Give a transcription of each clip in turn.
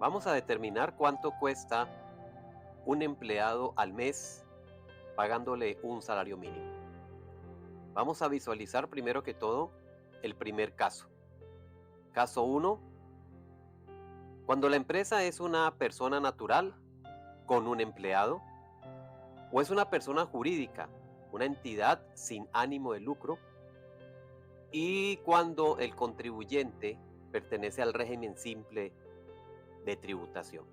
Vamos a determinar cuánto cuesta un empleado al mes pagándole un salario mínimo. Vamos a visualizar primero que todo el primer caso. Caso uno: cuando la empresa es una persona natural con un empleado o es una persona jurídica, una entidad sin ánimo de lucro, y cuando el contribuyente pertenece al régimen simple de tributación.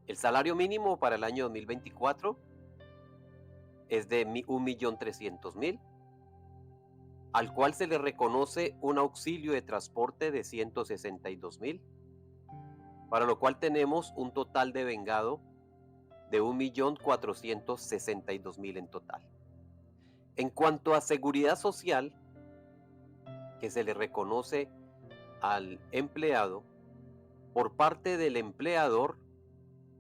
El salario mínimo para el año 2024 es de 1.300.000, al cual se le reconoce un auxilio de transporte de 162.000, para lo cual tenemos un total de vengado de 1.462.000 en total. En cuanto a seguridad social, que se le reconoce al empleado, por parte del empleador,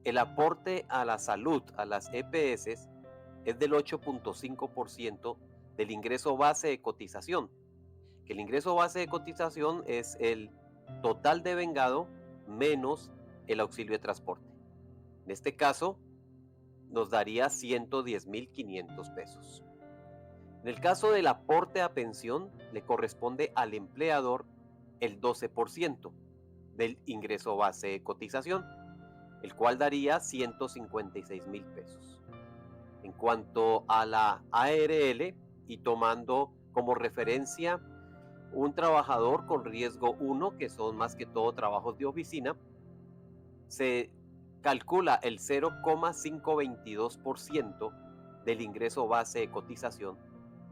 el aporte a la salud, a las EPS, es del 8.5% del ingreso base de cotización, que el ingreso base de cotización es el total de vengado menos el auxilio de transporte. En este caso, nos daría 110.500 pesos. En el caso del aporte a pensión, le corresponde al empleador el 12% del ingreso base de cotización, el cual daría 156.000 pesos. En cuanto a la ARL, y tomando como referencia un trabajador con riesgo 1, que son más que todo trabajos de oficina, se calcula el 0,522% del ingreso base de cotización,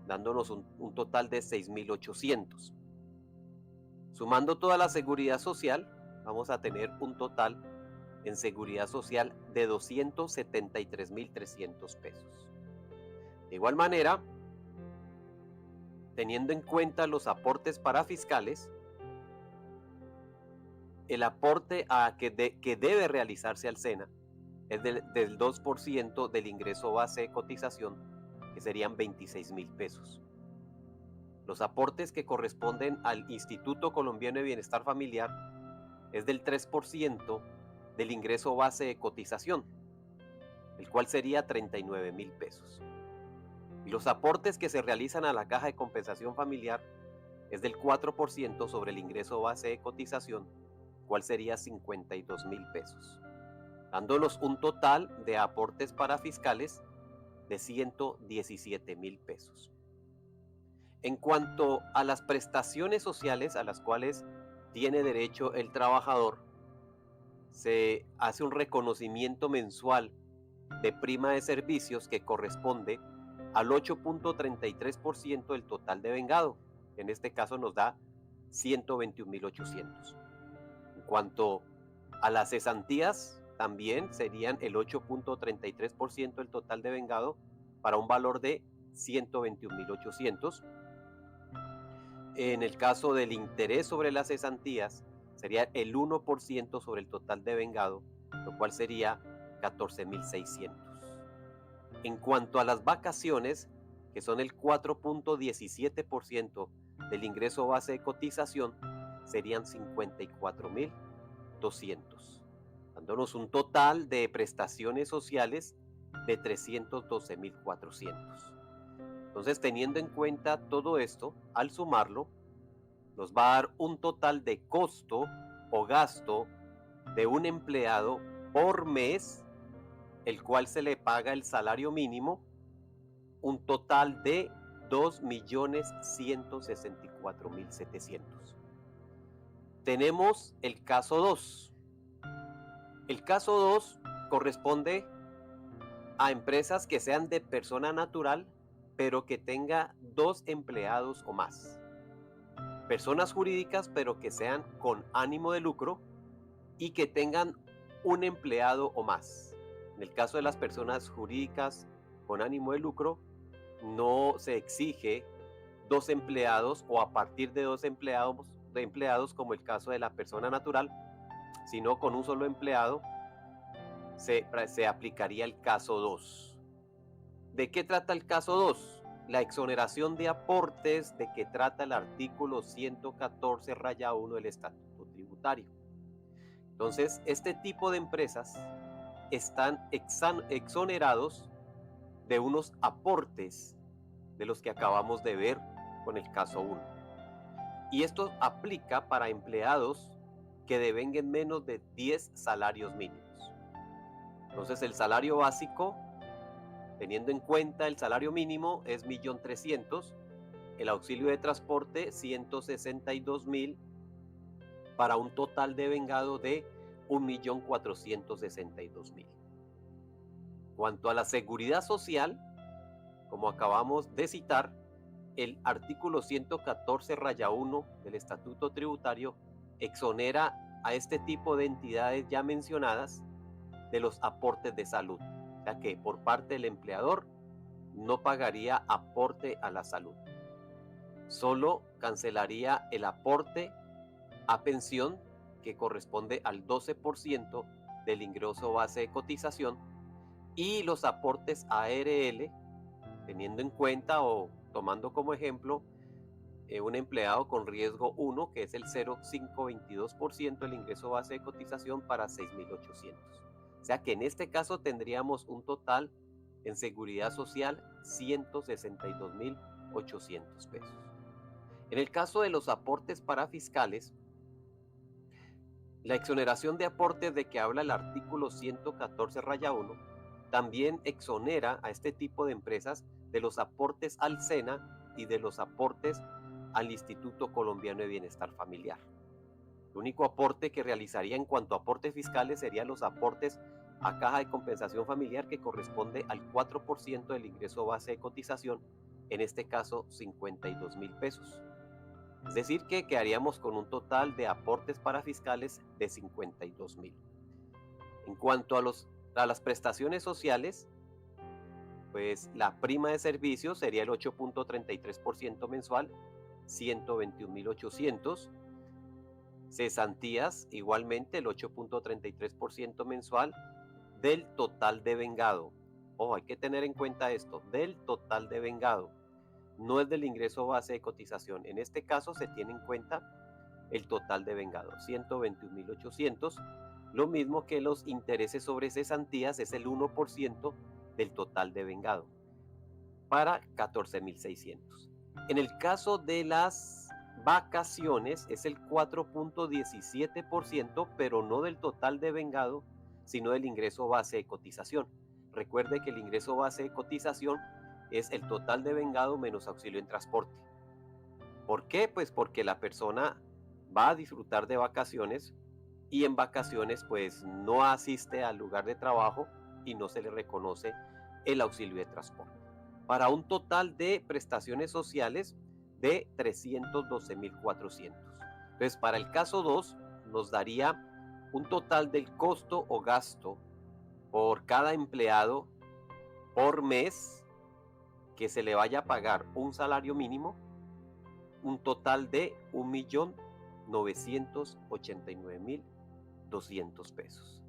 dándonos un total de 6.800. Sumando toda la seguridad social, vamos a tener un total en seguridad social de 273.300 pesos. De igual manera, teniendo en cuenta los aportes parafiscales, el aporte que debe realizarse al SENA es del 2% del ingreso base de cotización, que serían 26.000 pesos. Los aportes que corresponden al Instituto Colombiano de Bienestar Familiar es del 3% del ingreso base de cotización, el cual sería 39.000 pesos. Y los aportes que se realizan a la Caja de Compensación Familiar es del 4% sobre el ingreso base de cotización, cual sería 52.000 pesos, dándonos un total de aportes parafiscales de 117.000 pesos. En cuanto a las prestaciones sociales a las cuales tiene derecho el trabajador, se hace un reconocimiento mensual de prima de servicios que corresponde al 8.33% del total de vengado. En este caso nos da 121.800. En cuanto a las cesantías, también serían el 8.33% del total de vengado, para un valor de 121.800. En el caso del interés sobre las cesantías, sería el 1% sobre el total de vengado, lo cual sería 14.600. En cuanto a las vacaciones, que son el 4.17% del ingreso base de cotización, serían 54.200, dándonos un total de prestaciones sociales de 312.400. Entonces, teniendo en cuenta todo esto, al sumarlo, nos va a dar un total de costo o gasto de un empleado por mes, el cual se le paga el salario mínimo, un total de 2.164.700. Tenemos el caso 2. El caso 2 corresponde a empresas que sean de persona natural, pero que tenga 2 empleados o más. Personas jurídicas, pero que sean con ánimo de lucro y que tengan un empleado o más. En el caso de las personas jurídicas con ánimo de lucro, no se exige 2 empleados o a partir de 2 empleados como el caso de la persona natural, sino con un solo empleado se aplicaría el caso 2. ¿De qué trata el caso 2? La exoneración de aportes de que trata el artículo 114, raya 1 del Estatuto Tributario. Entonces, este tipo de empresas están exonerados de unos aportes de los que acabamos de ver con el caso 1. Y esto aplica para empleados que devenguen menos de 10 salarios mínimos. Entonces, el salario básico, teniendo en cuenta el salario mínimo, es 1.300.000, el auxilio de transporte 162.000, para un total devengado de 1.462.000. Cuanto a la seguridad social, como acabamos de citar, el artículo 114-1 del Estatuto Tributario exonera a este tipo de entidades ya mencionadas de los aportes de salud, o sea que por parte del empleador no pagaría aporte a la salud, solo cancelaría el aporte a pensión, que corresponde al 12% del ingreso base de cotización, y los aportes a ARL, teniendo en cuenta o tomando como ejemplo un empleado con riesgo 1, que es el 0,522% del ingreso base de cotización para 6.800. O sea que en este caso tendríamos un total en seguridad social 162.800 pesos. En el caso de los aportes para fiscales, la exoneración de aportes de que habla el artículo 114-1 también exonera a este tipo de empresas de los aportes al SENA y de los aportes al Instituto Colombiano de Bienestar Familiar. El único aporte que realizaría en cuanto a aportes fiscales serían los aportes a Caja de Compensación Familiar, que corresponde al 4% del ingreso base de cotización, en este caso 52.000 pesos. Es decir, que quedaríamos con un total de aportes para fiscales de 52.000. En cuanto a las prestaciones sociales, pues la prima de servicio sería el 8.33% mensual, 121.800. Cesantías, igualmente el 8.33% mensual del total devengado. Ojo, hay que tener en cuenta esto, del total devengado. No es del ingreso base de cotización. En este caso se tiene en cuenta el total devengado, 121.800. Lo mismo que los intereses sobre cesantías, es el 1% del total devengado, para 14.600. En el caso de las vacaciones es el 4.17%, pero no del total devengado, sino del ingreso base de cotización. Recuerde que el ingreso base de cotización es el total devengado menos auxilio en transporte. ¿Por qué? Pues porque la persona va a disfrutar de vacaciones y en vacaciones pues no asiste al lugar de trabajo y no se le reconoce el auxilio de transporte, para un total de prestaciones sociales de 312.400. Entonces, para el caso 2 nos daría un total del costo o gasto por cada empleado por mes que se le vaya a pagar un salario mínimo, un total de 1.989.200 pesos.